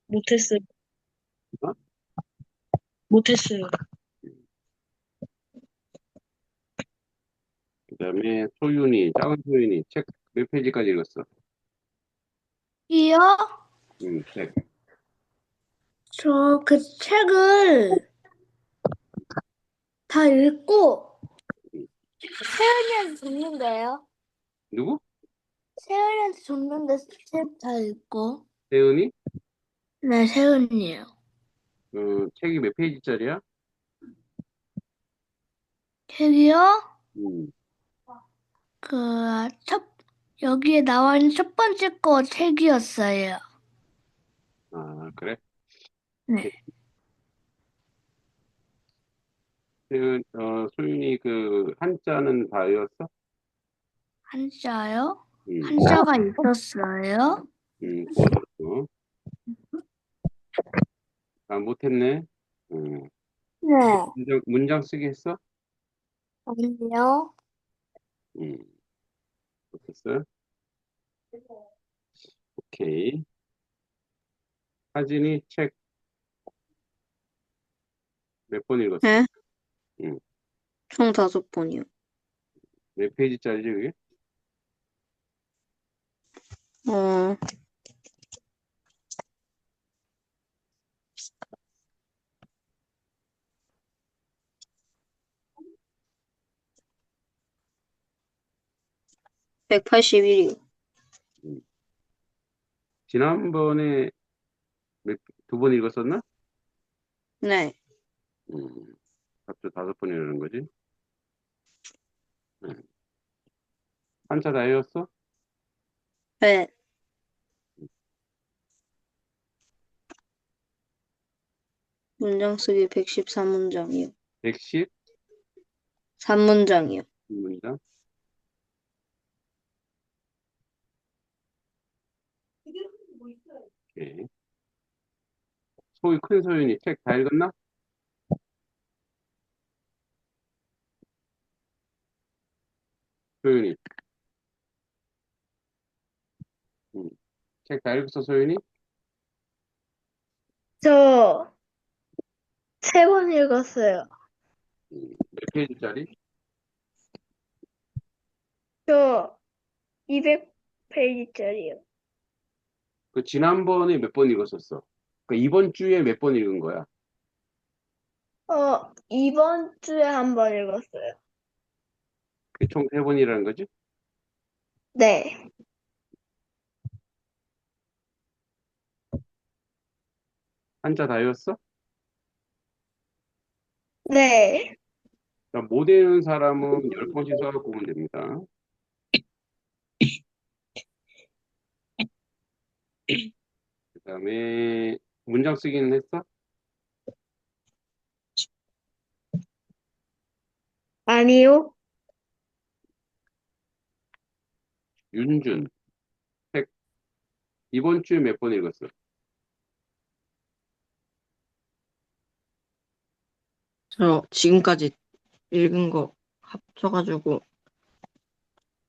못했어요. 어? 못했어요. 그다음에 소윤이, 작은 소윤이 책 몇 페이지까지 읽었어? 이요? 책. 저 그 책을 다 읽고 음. 세은이한테 줬는데요. 누구? 세은이한테 줬는데 책 다 읽고. 세은이? 네, 세은이요. 책이 몇 페이지짜리야? 책이요? 음. 그, 여기에 나와 있는 첫 번째 거 책이었어요. 아, 그래? 네. 소윤이 그 한자는 다 외웠어? 한자요? 음. 한자가 있었어요? 고맙어. 아, 못했네. 네. 문장 쓰기 했어? 아니요. 음, 못했어? 오케이. 하진이 책 몇 번 읽었어? 네? 음, 총 5번이요. 몇 페이지짜리지, 그게? 어, 181이요. 음. 지난번에 두 번 읽었었나? 네. 음, 합쳐 5번 읽는 거지? 음. 한자 다 외웠어? 네. 문장 쓰기 114문장이요. 110 3문장이요. 문장? 오케이. 큰 소윤이 책 다 읽었나? 소윤이. 책 다 읽었어, 소윤이? 저 3번 읽었어요. 몇 페이지짜리? 저 200페이지짜리요. 그 지난번에 몇 번 읽었었어? 그 이번 주에 몇 번 읽은 거야? 이번 주에 한 번 읽었어요. 그 총 3번이라는 거지? 네. 한자 다 외웠어? 네. 그러니까 못 외우는 사람은 10번씩 써갖고 오면 됩니다. 그 다음에 문장 쓰기는 했어? 아니요. 윤준, 책 이번 주에 몇 번 읽었어? 저 지금까지 읽은 거 합쳐가지고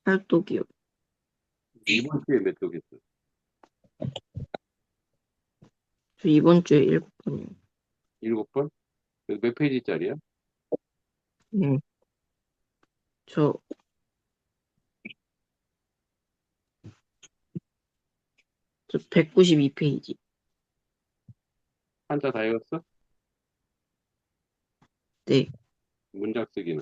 팔독이요. 이번 주에 몇 독 했어? 저 이번 주에 7번이요. 7번? 몇 페이지짜리야? 음, 저, 저 192페이지. 한자 다 읽었어? 네. 문장 쓰기는?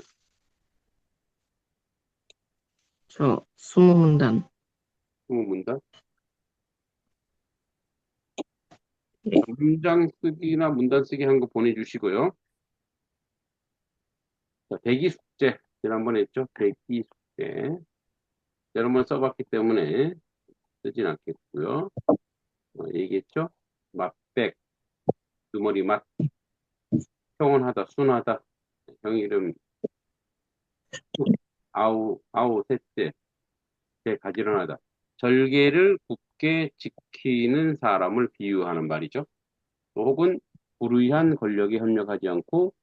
저 20문단. 20문장? 네. 문장 쓰기나 문단 쓰기 한 거 보내주시고요. 자, 대기 숙제. 지난번에 했죠? 대기 숙제. 여러 번 써봤기 때문에 쓰진 않겠고요. 얘기했죠? 맛백, 주머니 맛, 평온하다, 순하다, 형 이름, 아우, 셋째, 제 가지런하다. 절개를 굳게 지키는 사람을 비유하는 말이죠. 혹은 불의한 권력에 협력하지 않고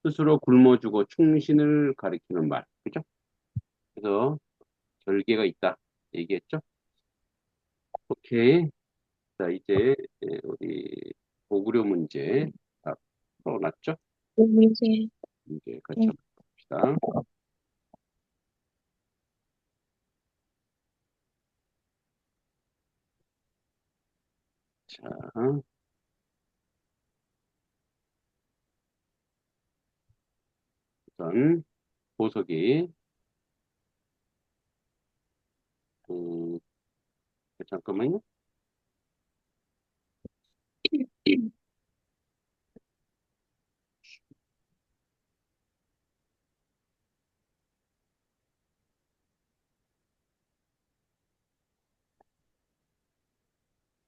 스스로 굶어주고 충신을 가리키는 말. 그죠? 그래서 절개가 있다. 얘기했죠? 오케이. 자, 자, 이제 우리 고구려 문제 다 풀어놨죠? 문제. 이제 같이 한번 봅시다. 자, 우선 보석이 음, 잠깐만요.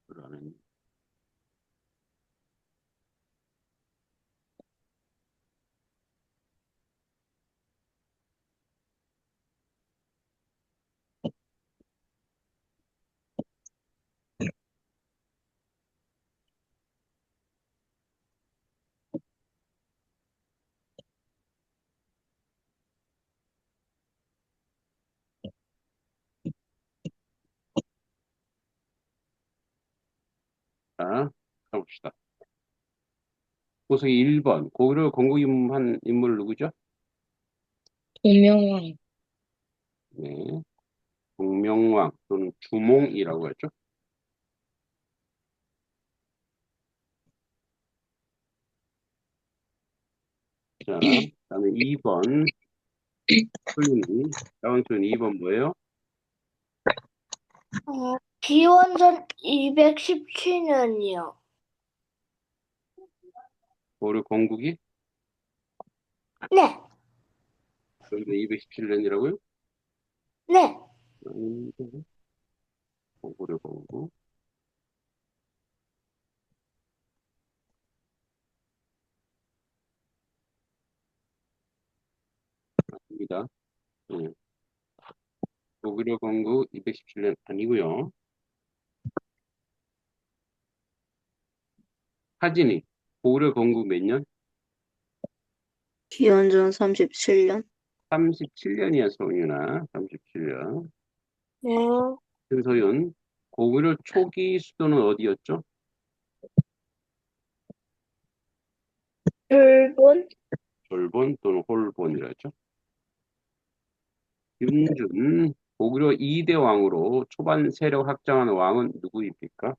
그러면 자, 가봅시다. 보석이 1번 고구려 건국임한 인물 누구죠? 동명왕. 네, 동명왕 또는 주몽이라고 하죠. 자, 그다음에 2번 소윤이 다운소윤 2번 뭐예요? 기원전 217년이요. 고구려 건국이 네, 여기서 217년이라고요? 네. 고구려 건국 맞습니다. 네. 고구려 건국 217년 아니고요. 하진이 고구려 건국 몇 년? 기원전 37년. 37년이야, 소윤아. 37년. 네. 김소윤 고구려 초기 수도는 어디였죠? 일본, 졸본 또는 홀본이라죠. 윤준 고구려 2대 왕으로 초반 세력 확장한 왕은 누구입니까?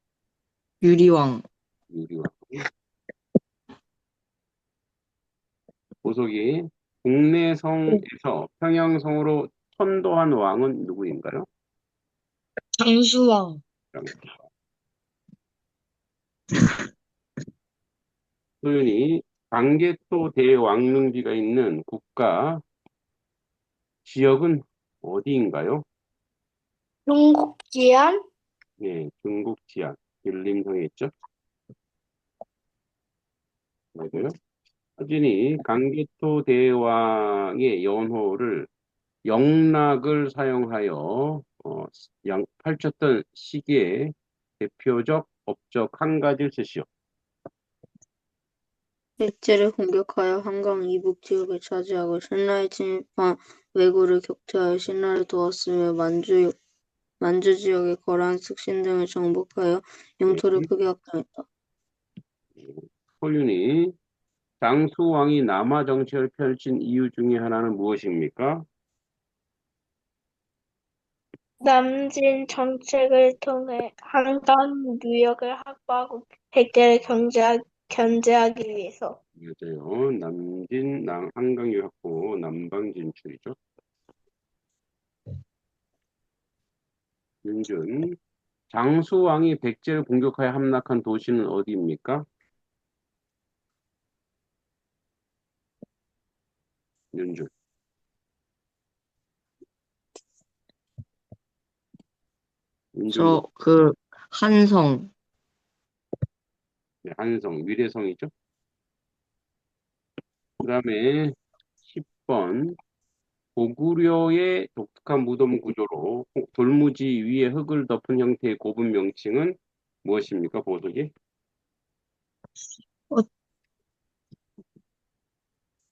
유리왕. 유리왕. 보석이 국내성에서 평양성으로 천도한 왕은 누구인가요? 장수왕. 소윤이 광개토 대왕릉지가 있는 국가 지역은 어디인가요? 중국 지안, 네, 중국 지안 길림성에 있죠. 맞아요. 사진이 강개토 대왕의 연호를 영락을 사용하여 펼쳤던 시기의 대표적 업적 한 가지를 쓰시오. 백제를 공격하여 한강 이북 지역을 차지하고 신라에 침입한 왜구를 격퇴하여 신라를 도왔으며 만주 지역의 거란, 습신 등을 정복하여 영토를 크게 확장했다. 소윤이 장수왕이 남하 정책을 펼친 이유 중에 하나는 무엇입니까? 남진 정책을 통해 한강 유역을 확보하고 백제를 견제하기 위해서. 맞아요. 남진, 한강 확보, 남방 진출이죠. 윤준, 장수왕이 백제를 공격하여 함락한 도시는 어디입니까? 윤준. 윤준, 한성. 네, 한성, 위례성이죠. 그 다음에 10번 고구려의 독특한 무덤 구조로 돌무지 위에 흙을 덮은 형태의 고분 명칭은 무엇입니까? 보석이?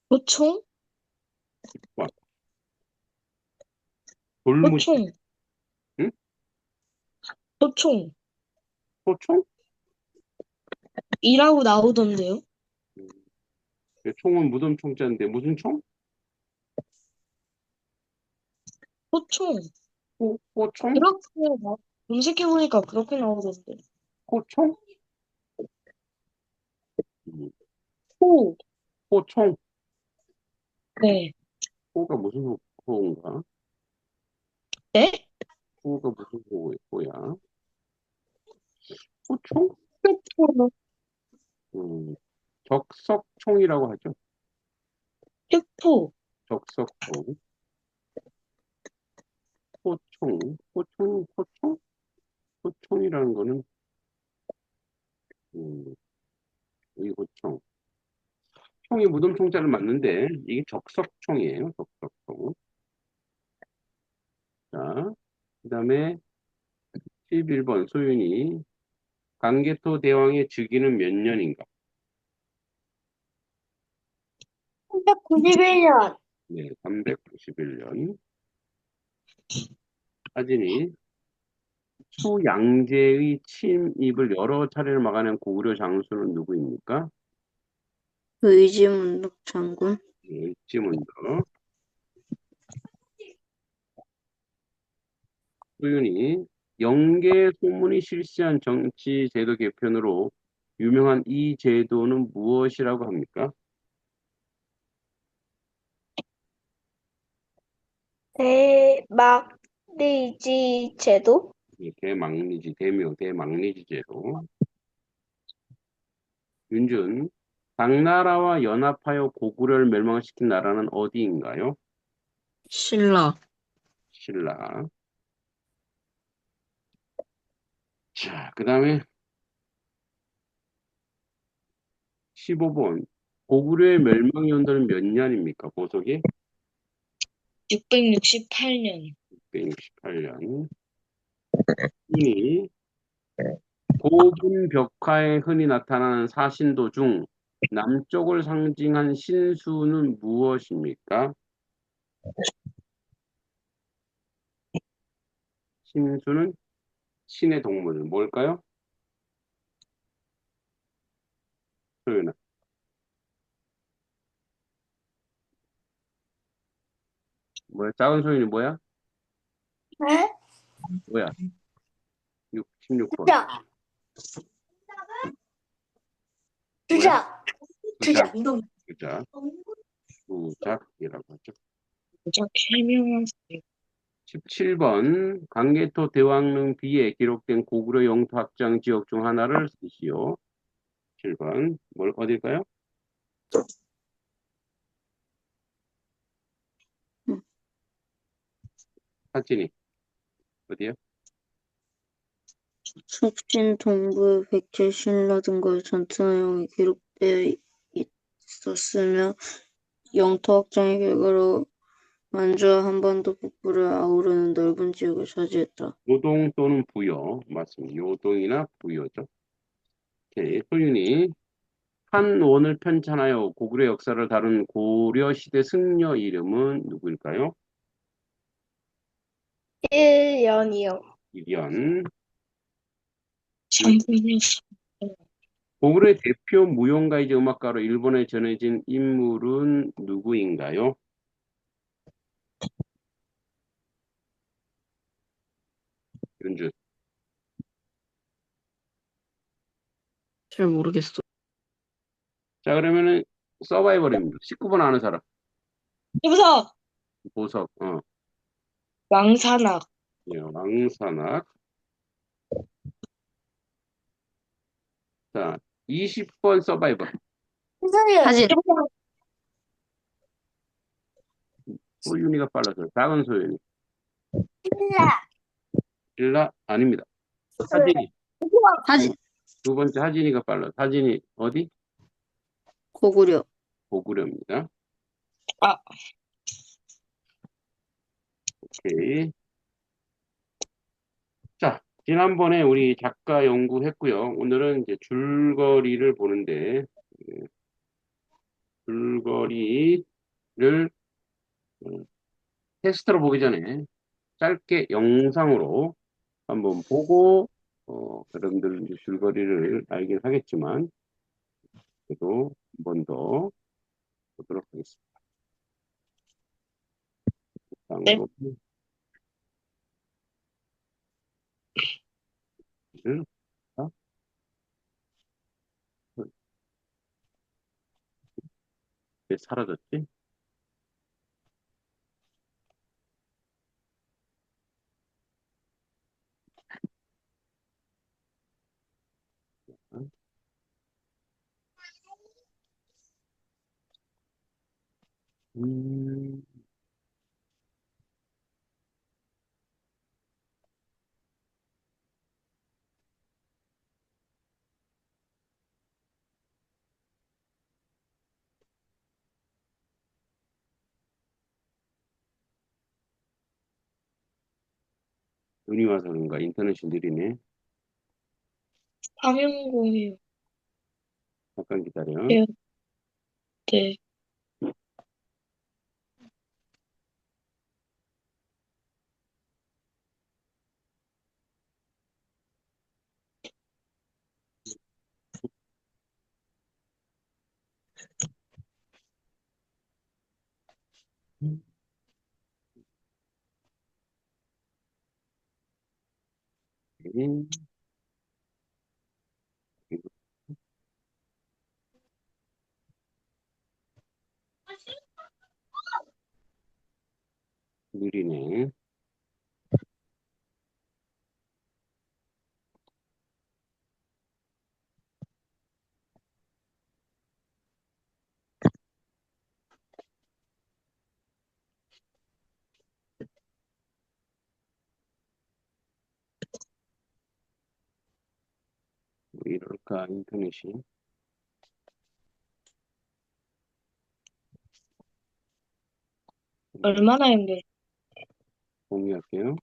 도총? 와, 돌무지, 도총. 응? 도총. 소총? 이라고 나오던데요? 총은 무덤 총자인데 무슨 총? 호총. 호총? 검색해보니까 그렇게 나오던데. 호총? 음, 호. 호총? 네. 호가 무슨 호인가? 네? 호가 무슨 호야? 호총? 흑포. 음, 적석총이라고 하죠. 흑포. 적석총. 호총? 호총이라는 거는, 이 호총. 총이 무덤 총자를 맞는데, 이게 적석총이에요. 적석총. 자, 그 다음에 11번 소윤이 강개토 대왕의 즉위는 몇 년인가? 391년. 네, 391년. 사진이 수양제의 침입을 여러 차례를 막아낸 고구려 장수는 누구입니까? 의지문덕 장군. 네, 지문도. 소윤이 영계 소문이 실시한 정치 제도 개편으로 유명한 이 제도는 무엇이라고 합니까? 대막리지 제도? 예, 대망리지, 대망리지 제도. 윤준, 당나라와 연합하여 고구려를 멸망시킨 나라는 어디인가요? 신라. 신라. 자, 그 다음에 15번. 고구려의 멸망 연도는 몇 년입니까? 보석이 668년. 668년. 이니 고분 벽화에 흔히 나타나는 사신도 중 남쪽을 상징한 신수는 무엇입니까? 신수는 신의 동물 뭘까요? 소연아. 뭐야? 작은 소연이 뭐야? 네? 뭐야? 16번. 주작. 주작. 주작. 주작. 주작. 주작이라고 하죠. 진짜 해명하세요. 17번 강개토 대왕릉 비에 기록된 고구려 영토 합장 지역 중 하나를 쓰시오. 7번 어딜까요? 사진이 어디요? 숙진 동부의 백제 신라 등과의 전투 내용이 기록되어 있었으며 영토 확장의 결과로 만주와 한반도 북부를 아우르는 넓은 지역을 차지했다. 요동 또는 부여 맞습니다. 요동이나 부여죠. 오케이. 소윤이 한원을 편찬하여 고구려 역사를 다룬 고려 시대 승려 이름은 누구일까요? 1년이요. 이련. 장군이 고구려의 대표 무용가이자 음악가로 일본에 전해진 인물은 누구인가요? 윤주. 잘 모르겠어. 자, 그러면은 서바이벌입니다. 19번 아는 사람. 여보세요. 보석. 왕산악. 예, 왕산악. 자, 20번 서바이벌. 선생님. 사진. 여보세요. 소윤이가 빨라서 작은 소윤이. 신라. 일라 아닙니다. 하진이. 사진. 두 번째 하진이가 빨라. 하진이 어디? 고구려. 고구려입니다. 아, 오케이. 자, 지난번에 우리 작가 연구했고요. 오늘은 이제 줄거리를 보는데 줄거리를 테스트로 보기 전에 짧게 영상으로 한번 보고 여러분들 이제 줄거리를 알긴 하겠지만 저도 한 번 더 보도록 하겠습니다. 네. 다음으로 를 왜 사라졌지? 음, 눈이 와서 그런가 인터넷이 느리네. 화면 공유. 잠깐 기다려. 네. 네. 네. 느리네. 왜 이럴까 인터넷이. 얼마나 힘들. 공유할게요.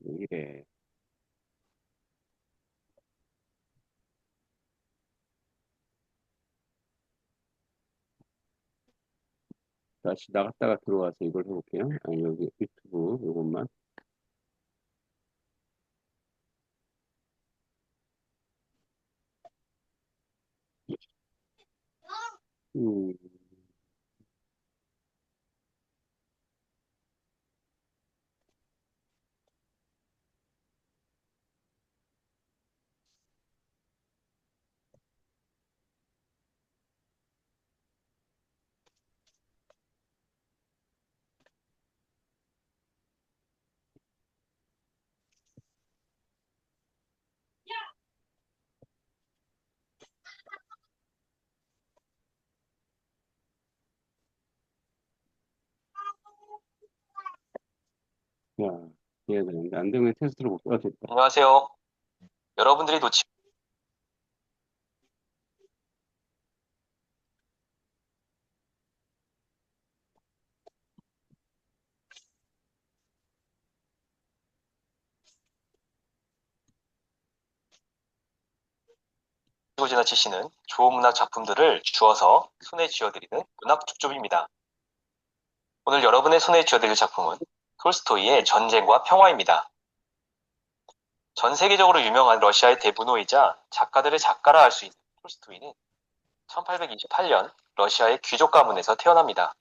왜 이래. 다시 나갔다가 들어와서 이걸 해볼게요. 아니, 여기 유튜브 요것만. 음, 야, 해야 되는데 안 되면 테스트를 못 가. 됐다. 안녕하세요. 여러분들이 놓치고 지나치시는 좋은 문학 작품들을 주어서 손에 쥐어드리는 문학 줍줍입니다. 오늘 여러분의 손에 쥐어드릴 작품은 톨스토이의 전쟁과 평화입니다. 전 세계적으로 유명한 러시아의 대문호이자 작가들의 작가라 할 수 있는 톨스토이는 1828년 러시아의 귀족 가문에서 태어납니다.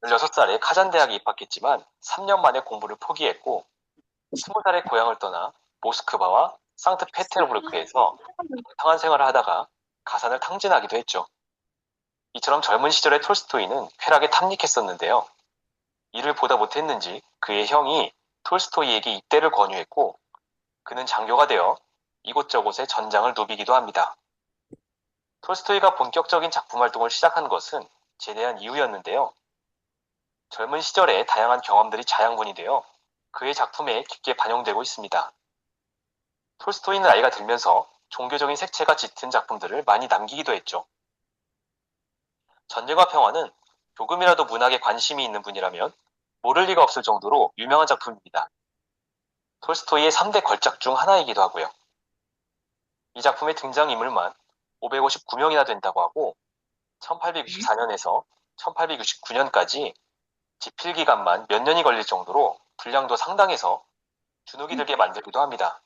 16살에 카잔 대학에 입학했지만 3년 만에 공부를 포기했고 20살에 고향을 떠나 모스크바와 상트페테르부르크에서 방탕한 생활을 하다가 가산을 탕진하기도 했죠. 이처럼 젊은 시절의 톨스토이는 쾌락에 탐닉했었는데요. 이를 보다 못했는지 그의 형이 톨스토이에게 입대를 권유했고 그는 장교가 되어 이곳저곳에 전장을 누비기도 합니다. 톨스토이가 본격적인 작품 활동을 시작한 것은 제대한 이후였는데요. 젊은 시절에 다양한 경험들이 자양분이 되어 그의 작품에 깊게 반영되고 있습니다. 톨스토이는 나이가 들면서 종교적인 색채가 짙은 작품들을 많이 남기기도 했죠. 전쟁과 평화는 조금이라도 문학에 관심이 있는 분이라면 모를 리가 없을 정도로 유명한 작품입니다. 톨스토이의 3대 걸작 중 하나이기도 하고요. 이 작품의 등장인물만 559명이나 된다고 하고 1864년에서 1869년까지 집필 기간만 몇 년이 걸릴 정도로 분량도 상당해서 주눅이 들게 만들기도 합니다.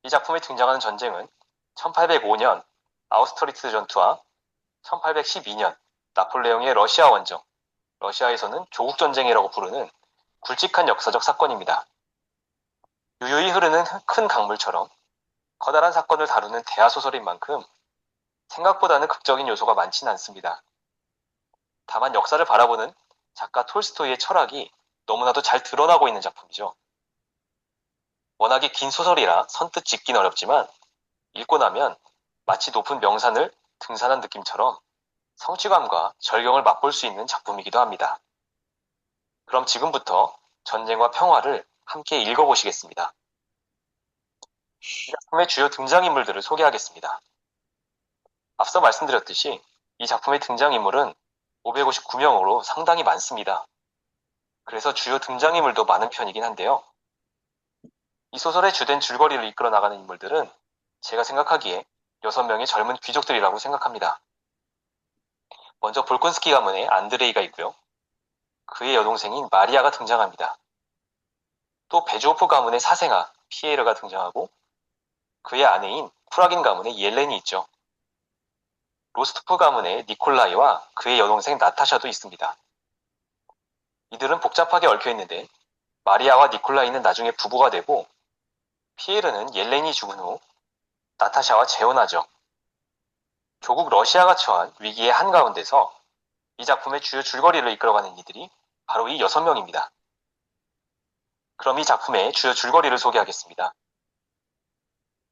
이 작품에 등장하는 전쟁은 1805년 아우스트리츠 전투와 1812년 나폴레옹의 러시아 원정, 러시아에서는 조국전쟁이라고 부르는 굵직한 역사적 사건입니다. 유유히 흐르는 큰 강물처럼 커다란 사건을 다루는 대하소설인 만큼 생각보다는 극적인 요소가 많지는 않습니다. 다만 역사를 바라보는 작가 톨스토이의 철학이 너무나도 잘 드러나고 있는 작품이죠. 워낙에 긴 소설이라 선뜻 짚긴 어렵지만 읽고 나면 마치 높은 명산을 등산한 느낌처럼 성취감과 절경을 맛볼 수 있는 작품이기도 합니다. 그럼 지금부터 전쟁과 평화를 함께 읽어보시겠습니다. 이 작품의 주요 등장인물들을 소개하겠습니다. 앞서 말씀드렸듯이 이 작품의 등장인물은 559명으로 상당히 많습니다. 그래서 주요 등장인물도 많은 편이긴 한데요. 이 소설의 주된 줄거리를 이끌어 나가는 인물들은 제가 생각하기에 6명의 젊은 귀족들이라고 생각합니다. 먼저 볼콘스키 가문의 안드레이가 있고요. 그의 여동생인 마리아가 등장합니다. 또 베조프 가문의 사생아 피에르가 등장하고 그의 아내인 쿠라긴 가문의 옐렌이 있죠. 로스토프 가문의 니콜라이와 그의 여동생 나타샤도 있습니다. 이들은 복잡하게 얽혀 있는데 마리아와 니콜라이는 나중에 부부가 되고 피에르는 옐렌이 죽은 후 나타샤와 재혼하죠. 조국 러시아가 처한 위기의 한가운데서 이 작품의 주요 줄거리를 이끌어가는 이들이 바로 이 6명입니다. 그럼 이 작품의 주요 줄거리를 소개하겠습니다.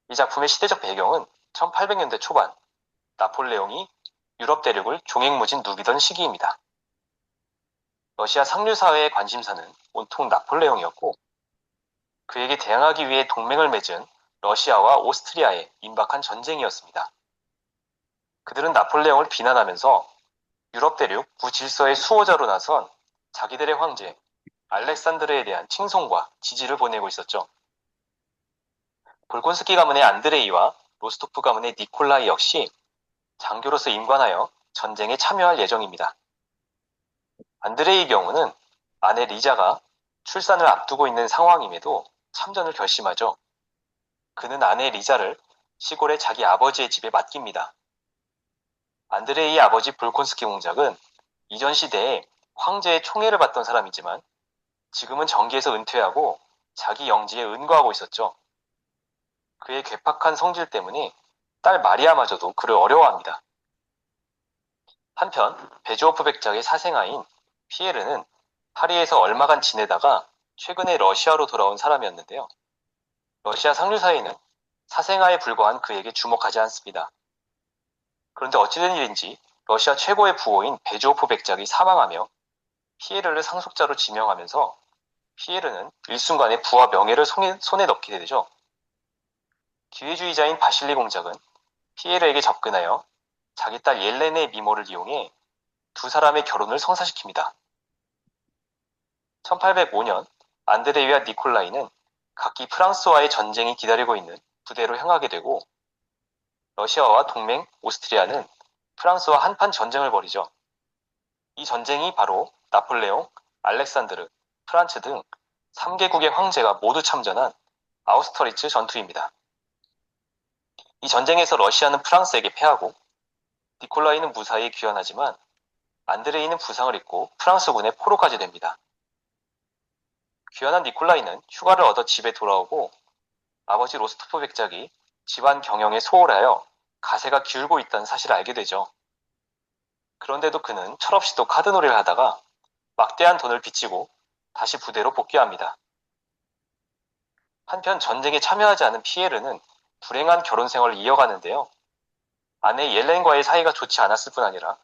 이 작품의 시대적 배경은 1800년대 초반 나폴레옹이 유럽 대륙을 종횡무진 누비던 시기입니다. 러시아 상류사회의 관심사는 온통 나폴레옹이었고 그에게 대항하기 위해 동맹을 맺은 러시아와 오스트리아의 임박한 전쟁이었습니다. 그들은 나폴레옹을 비난하면서 유럽 대륙 구질서의 수호자로 나선 자기들의 황제 알렉산드르에 대한 칭송과 지지를 보내고 있었죠. 볼콘스키 가문의 안드레이와 로스토프 가문의 니콜라이 역시 장교로서 임관하여 전쟁에 참여할 예정입니다. 안드레이의 경우는 아내 리자가 출산을 앞두고 있는 상황임에도 참전을 결심하죠. 그는 아내 리자를 시골의 자기 아버지의 집에 맡깁니다. 안드레이의 아버지 볼콘스키 공작은 이전 시대에 황제의 총애를 받던 사람이지만 지금은 정기에서 은퇴하고 자기 영지에 은거하고 있었죠. 그의 괴팍한 성질 때문에 딸 마리아마저도 그를 어려워합니다. 한편 베조호프 백작의 사생아인 피에르는 파리에서 얼마간 지내다가 최근에 러시아로 돌아온 사람이었는데요. 러시아 상류사회는 사생아에 불과한 그에게 주목하지 않습니다. 그런데 어찌된 일인지 러시아 최고의 부호인 베조호프 백작이 사망하며 피에르를 상속자로 지명하면서 피에르는 일순간에 부와 명예를 손에 넣게 되죠. 기회주의자인 바실리 공작은 피에르에게 접근하여 자기 딸 옐렌의 미모를 이용해 두 사람의 결혼을 성사시킵니다. 1805년 안드레이와 니콜라이는 각기 프랑스와의 전쟁이 기다리고 있는 부대로 향하게 되고 러시아와 동맹 오스트리아는 프랑스와 한판 전쟁을 벌이죠. 이 전쟁이 바로 나폴레옹, 알렉산드르, 프란츠 등 3개국의 황제가 모두 참전한 아우스터리츠 전투입니다. 이 전쟁에서 러시아는 프랑스에게 패하고 니콜라이는 무사히 귀환하지만 안드레이는 부상을 입고 프랑스군에 포로까지 됩니다. 귀환한 니콜라이는 휴가를 얻어 집에 돌아오고 아버지 로스토프 백작이 집안 경영에 소홀하여 가세가 기울고 있다는 사실을 알게 되죠. 그런데도 그는 철없이도 카드놀이를 하다가 막대한 돈을 빚지고 다시 부대로 복귀합니다. 한편 전쟁에 참여하지 않은 피에르는 불행한 결혼 생활을 이어가는데요. 아내 옐렌과의 사이가 좋지 않았을 뿐 아니라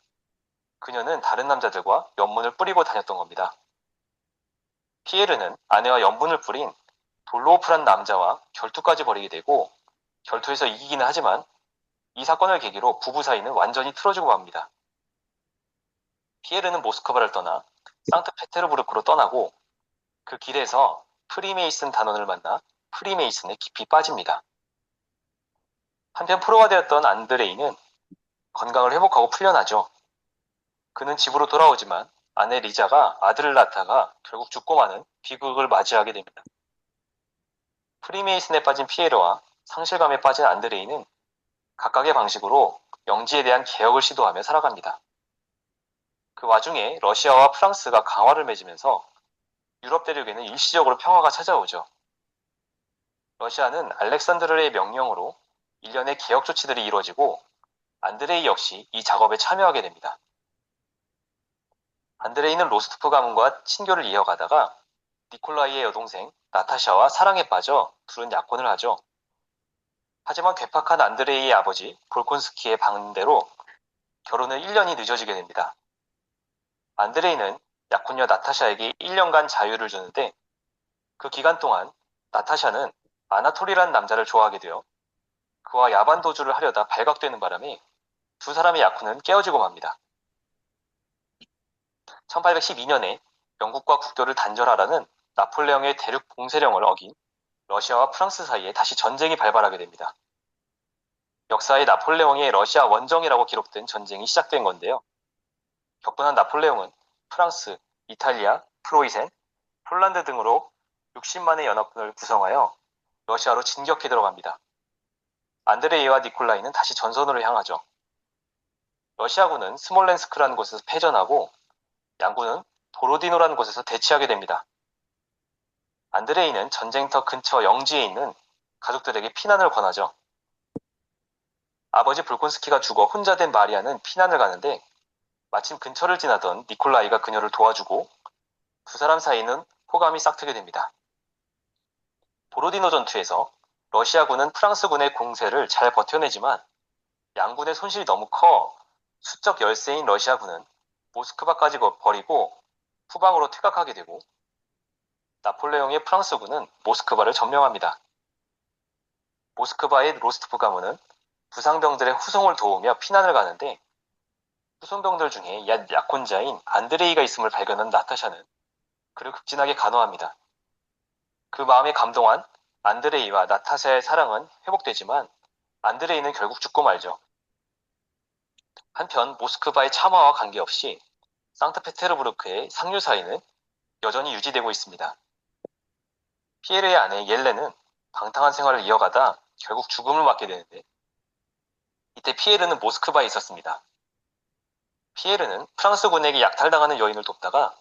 그녀는 다른 남자들과 연문을 뿌리고 다녔던 겁니다. 피에르는 아내와 연분을 뿌린 돌로오프란 남자와 결투까지 벌이게 되고 결투에서 이기기는 하지만 이 사건을 계기로 부부 사이는 완전히 틀어지고 맙니다. 피에르는 모스크바를 떠나 상트페테르부르크로 떠나고 그 길에서 프리메이슨 단원을 만나 프리메이슨에 깊이 빠집니다. 한편 프로가 되었던 안드레이는 건강을 회복하고 풀려나죠. 그는 집으로 돌아오지만 아내 리자가 아들을 낳다가 결국 죽고 마는 비극을 맞이하게 됩니다. 프리메이슨에 빠진 피에르와 상실감에 빠진 안드레이는 각각의 방식으로 영지에 대한 개혁을 시도하며 살아갑니다. 그 와중에 러시아와 프랑스가 강화를 맺으면서 유럽 대륙에는 일시적으로 평화가 찾아오죠. 러시아는 알렉산드르의 명령으로 일련의 개혁 조치들이 이루어지고 안드레이 역시 이 작업에 참여하게 됩니다. 안드레이는 로스토프 가문과 친교를 이어가다가 니콜라이의 여동생 나타샤와 사랑에 빠져 둘은 약혼을 하죠. 하지만 괴팍한 안드레이의 아버지 볼콘스키의 반대로 결혼은 1년이 늦어지게 됩니다. 안드레이는 약혼녀 나타샤에게 1년간 자유를 주는데 그 기간 동안 나타샤는 아나톨이라는 남자를 좋아하게 되어 그와 야반 도주를 하려다 발각되는 바람에 두 사람의 약혼은 깨어지고 맙니다. 1812년에 영국과 국교를 단절하라는 나폴레옹의 대륙 봉쇄령을 어긴 러시아와 프랑스 사이에 다시 전쟁이 발발하게 됩니다. 역사에 나폴레옹의 러시아 원정이라고 기록된 전쟁이 시작된 건데요. 격분한 나폴레옹은 프랑스, 이탈리아, 프로이센, 폴란드 등으로 60만의 연합군을 구성하여 러시아로 진격해 들어갑니다. 안드레이와 니콜라이는 다시 전선으로 향하죠. 러시아군은 스몰렌스크라는 곳에서 패전하고 양군은 보로디노라는 곳에서 대치하게 됩니다. 안드레이는 전쟁터 근처 영지에 있는 가족들에게 피난을 권하죠. 아버지 볼콘스키가 죽어 혼자 된 마리아는 피난을 가는데 마침 근처를 지나던 니콜라이가 그녀를 도와주고 두 사람 사이는 호감이 싹트게 됩니다. 보로디노 전투에서 러시아군은 프랑스군의 공세를 잘 버텨내지만 양군의 손실이 너무 커 수적 열세인 러시아군은 모스크바까지 버리고 후방으로 퇴각하게 되고 나폴레옹의 프랑스군은 모스크바를 점령합니다. 모스크바의 로스토프 가문은 부상병들의 후송을 도우며 피난을 가는데 후송병들 중에 약혼자인 안드레이가 있음을 발견한 나타샤는 그를 극진하게 간호합니다. 그 마음에 감동한 안드레이와 나타샤의 사랑은 회복되지만 안드레이는 결국 죽고 말죠. 한편 모스크바의 참화와 관계없이 상트페테르부르크의 상류 사이는 여전히 유지되고 있습니다. 피에르의 아내 옐레는 방탕한 생활을 이어가다 결국 죽음을 맞게 되는데 이때 피에르는 모스크바에 있었습니다. 피에르는 프랑스군에게 약탈당하는 여인을 돕다가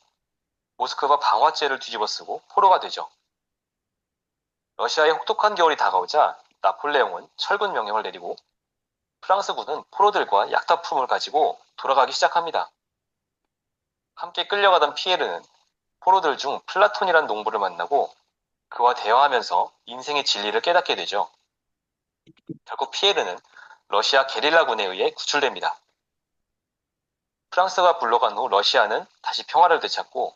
모스크바 방화죄를 뒤집어쓰고 포로가 되죠. 러시아의 혹독한 겨울이 다가오자 나폴레옹은 철군 명령을 내리고 프랑스군은 포로들과 약탈품을 가지고 돌아가기 시작합니다. 함께 끌려가던 피에르는 포로들 중 플라톤이라는 농부를 만나고 그와 대화하면서 인생의 진리를 깨닫게 되죠. 결국 피에르는 러시아 게릴라군에 의해 구출됩니다. 프랑스가 물러간 후 러시아는 다시 평화를 되찾고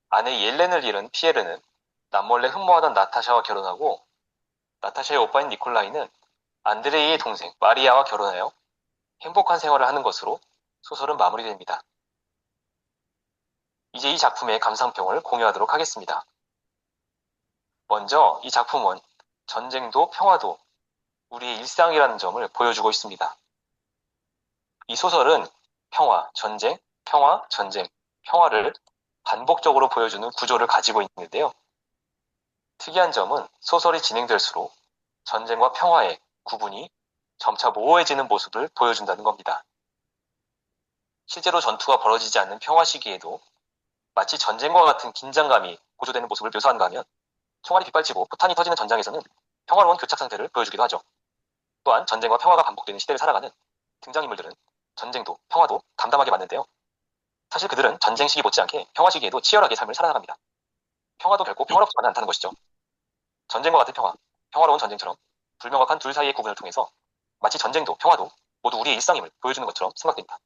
아내 옐렌을 잃은 피에르는 남몰래 흠모하던 나타샤와 결혼하고 나타샤의 오빠인 니콜라이는 안드레이의 동생 마리아와 결혼하여 행복한 생활을 하는 것으로 소설은 마무리됩니다. 이제 이 작품의 감상평을 공유하도록 하겠습니다. 먼저 이 작품은 전쟁도 평화도 우리의 일상이라는 점을 보여주고 있습니다. 이 소설은 평화, 전쟁, 평화, 전쟁, 평화를 반복적으로 보여주는 구조를 가지고 있는데요. 특이한 점은 소설이 진행될수록 전쟁과 평화의 구분이 점차 모호해지는 모습을 보여준다는 겁니다. 실제로 전투가 벌어지지 않는 평화 시기에도 마치 전쟁과 같은 긴장감이 고조되는 모습을 묘사한가 하면 총알이 빗발치고 포탄이 터지는 전장에서는 평화로운 교착 상태를 보여주기도 하죠. 또한 전쟁과 평화가 반복되는 시대를 살아가는 등장인물들은 전쟁도 평화도 담담하게 맞는데요. 사실 그들은 전쟁 시기 못지않게 평화 시기에도 치열하게 삶을 살아갑니다. 평화도 결코 평화롭지만은 않다는 것이죠. 전쟁과 같은 평화, 평화로운 전쟁처럼 불명확한 둘 사이의 구분을 통해서 마치 전쟁도 평화도 모두 우리의 일상임을 보여주는 것처럼 생각됩니다.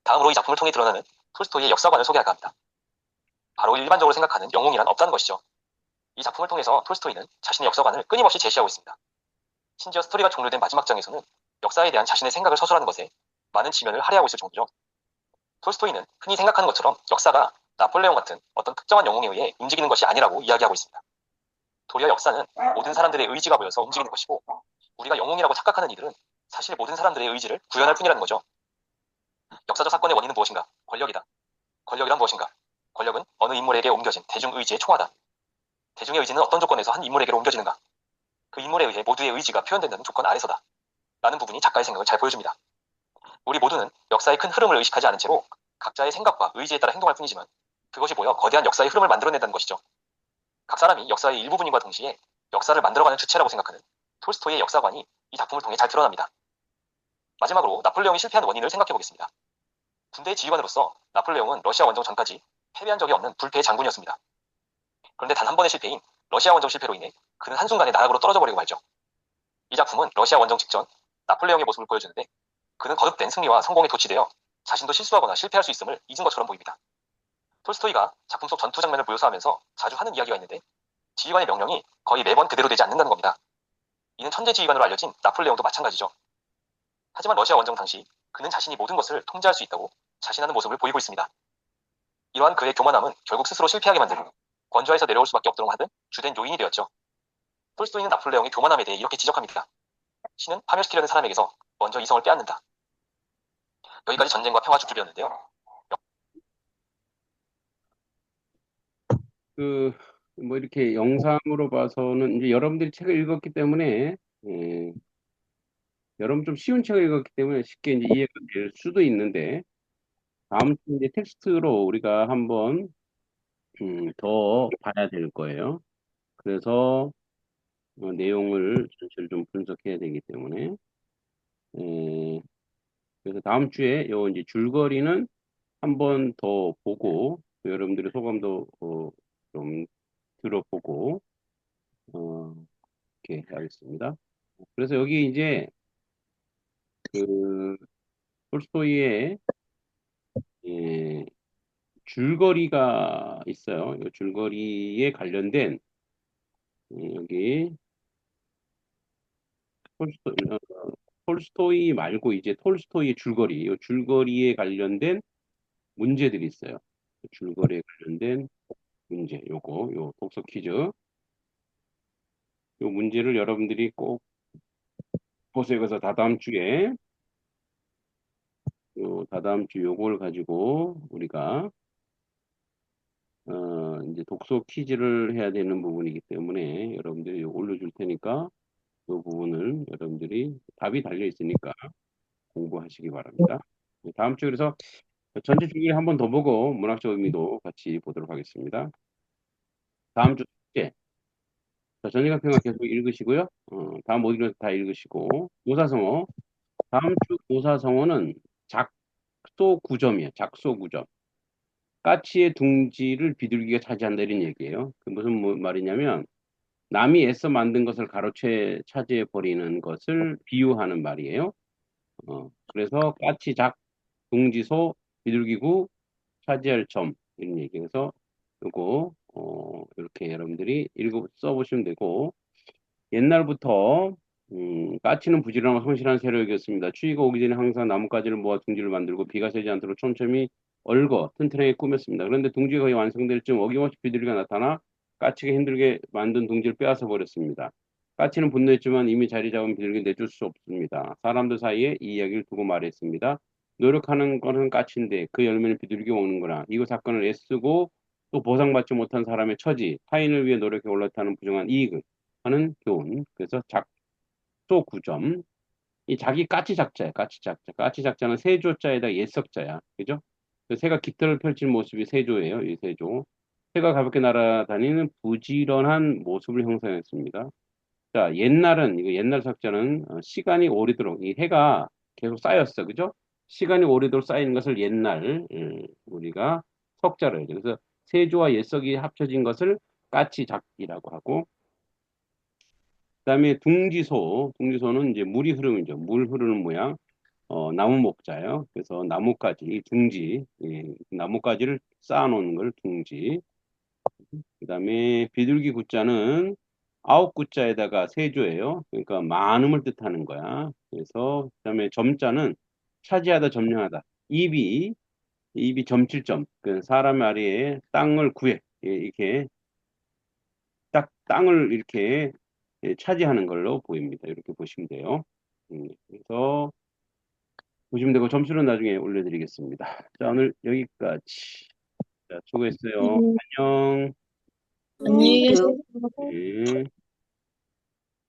다음으로 이 작품을 통해 드러나는 톨스토이의 역사관을 소개할까 합니다. 바로 일반적으로 생각하는 영웅이란 없다는 것이죠. 이 작품을 통해서 톨스토이는 자신의 역사관을 끊임없이 제시하고 있습니다. 심지어 스토리가 종료된 마지막 장에서는 역사에 대한 자신의 생각을 서술하는 것에 많은 지면을 할애하고 있을 정도죠. 톨스토이는 흔히 생각하는 것처럼 역사가 나폴레옹 같은 어떤 특정한 영웅에 의해 움직이는 것이 아니라고 이야기하고 있습니다. 도리어 역사는 모든 사람들의 의지가 모여서 움직이는 것이고 우리가 영웅이라고 착각하는 이들은 사실 모든 사람들의 의지를 구현할 뿐이라는 거죠. 역사적 사건의 원인은 무엇인가? 권력이다. 권력이란 무엇인가? 권력은 어느 인물에게 옮겨진 대중의지의 총화다. 대중의 의지는 어떤 조건에서 한 인물에게로 옮겨지는가? 그 인물에 의해 모두의 의지가 표현된다는 조건 아래서다. 라는 부분이 작가의 생각을 잘 보여줍니다. 우리 모두는 역사의 큰 흐름을 의식하지 않은 채로 각자의 생각과 의지에 따라 행동할 뿐이지만 그것이 모여 거대한 역사의 흐름을 만들어낸다는 것이죠. 각 사람이 역사의 일부분인과 동시에 역사를 만들어가는 주체라고 생각하는 톨스토이의 역사관이 이 작품을 통해 잘 드러납니다. 마지막으로 나폴레옹이 실패한 원인을 생각해보겠습니다. 군대의 지휘관으로서 나폴레옹은 러시아 원정 전까지 패배한 적이 없는 불패의 장군이었습니다. 그런데 단 한 번의 실패인 러시아 원정 실패로 인해 그는 한순간에 나락으로 떨어져 버리고 말죠. 이 작품은 러시아 원정 직전 나폴레옹의 모습을 보여주는데 그는 거듭된 승리와 성공에 도취되어 자신도 실수하거나 실패할 수 있음을 잊은 것처럼 보입니다. 톨스토이가 작품 속 전투 장면을 묘사하면서 자주 하는 이야기가 있는데 지휘관의 명령이 거의 매번 그대로 되지 않는다는 겁니다. 이는 천재 지휘관으로 알려진 나폴레옹도 마찬가지죠. 하지만 러시아 원정 당시 그는 자신이 모든 것을 통제할 수 있다고 자신하는 모습을 보이고 있습니다. 이러한 그의 교만함은 결국 스스로 실패하게 만들고 권좌에서 내려올 수밖에 없도록 하던 주된 요인이 되었죠. 톨스토이는 나폴레옹의 교만함에 대해 이렇게 지적합니다. 신은 파멸시키려는 사람에게서 먼저 이성을 빼앗는다. 여기까지 전쟁과 평화 축집이었는데요. 뭐 이렇게 영상으로 봐서는 이제 여러분들이 책을 읽었기 때문에, 여러분 좀 쉬운 책을 읽었기 때문에 쉽게 이제 이해가 될 수도 있는데, 다음 주 이제 텍스트로 우리가 한번 더 봐야 될 거예요. 그래서 내용을 전체를 좀 분석해야 되기 때문에, 그래서 다음 주에 요 이제 줄거리는 한번 더 보고 여러분들의 소감도 좀 들어보고 이렇게 하겠습니다. 그래서 여기 이제 그 톨스토이의 예, 줄거리가 있어요. 이 줄거리에 관련된 여기 톨스토이 말고 이제 톨스토이의 줄거리, 이 줄거리에 관련된 문제들이 있어요. 줄거리에 관련된 문제, 요 독서 퀴즈. 요 문제를 여러분들이 꼭 보세요. 그래서 다다음 주에 다다음 주 요걸 가지고 우리가 이제 독서 퀴즈를 해야 되는 부분이기 때문에 여러분들이 올려줄 테니까 이 부분을 여러분들이 답이 달려 있으니까 공부하시기 바랍니다. 다음 주 그래서 전체 주기를 한 번 더 보고 문학적 의미도 같이 보도록 하겠습니다. 다음 주 숙제. 전리과 평가 계속 읽으시고요. 다음 모듈에서 다 읽으시고 모사성어. 다음 주 모사성어는 작소 9점이에요. 작소 9점. 까치의 둥지를 비둘기가 차지한다 이런 얘기예요. 그 무슨 말이냐면 남이 애써 만든 것을 가로채 차지해 버리는 것을 비유하는 말이에요. 그래서 까치, 작, 둥지, 소, 비둘기구 차지할 점 이런 얘기해서 요거 이렇게 여러분들이 써보시면 되고 옛날부터 까치는 부지런하고 성실한 새로 여겼습니다. 추위가 오기 전에 항상 나뭇가지를 모아 둥지를 만들고 비가 새지 않도록 촘촘히 얽어 튼튼하게 꾸몄습니다. 그런데 둥지가 거의 완성될 즈음 어김없이 비둘기가 나타나 까치가 힘들게 만든 둥지를 빼앗아 버렸습니다. 까치는 분노했지만 이미 자리 잡은 비둘기를 내줄 수 없습니다. 사람들 사이에 이 이야기를 두고 말했습니다. 노력하는 것은 까치인데 그 열매는 비둘기가 먹는구나. 이거 사건을 애쓰고 또 보상받지 못한 사람의 처지, 타인을 위해 노력해 올라타는 부정한 이익을 하는 교훈. 그래서 작소 9점. 이 자기 까치 작자야. 까치 작자. 까치 작자는 세조자에다 옛석자야. 그죠? 그 새가 깃털을 펼친 모습이 세조예요. 이 세조. 새가 가볍게 날아다니는 부지런한 모습을 형성했습니다. 자, 옛날은 이거 옛날 석자는 시간이 오래도록 이 해가 계속 쌓였어. 그죠? 시간이 오래도록 쌓이는 것을 옛날 우리가 석자로 해요. 그래서 세조와 옛석이 합쳐진 것을 까치작이라고 하고 그다음에 둥지소는 이제 물이 흐르는죠. 물 흐르는 모양. 나무 목자예요. 그래서 나뭇가지, 둥지, 나뭇가지를 쌓아놓는 걸 둥지. 그다음에 비둘기 구자는 아홉 구자에다가 세조예요. 그러니까 많음을 뜻하는 거야. 그래서 그다음에 점자는 차지하다, 점령하다. 입이 점칠점. 그 사람 아래에 땅을 구해 이렇게 딱 땅을 이렇게 차지하는 걸로 보입니다. 이렇게 보시면 돼요. 그래서 보시면 되고 점수는 나중에 올려드리겠습니다. 자, 오늘 여기까지. 자, 수고했어요. 안녕. 안녕히 계세요. 네.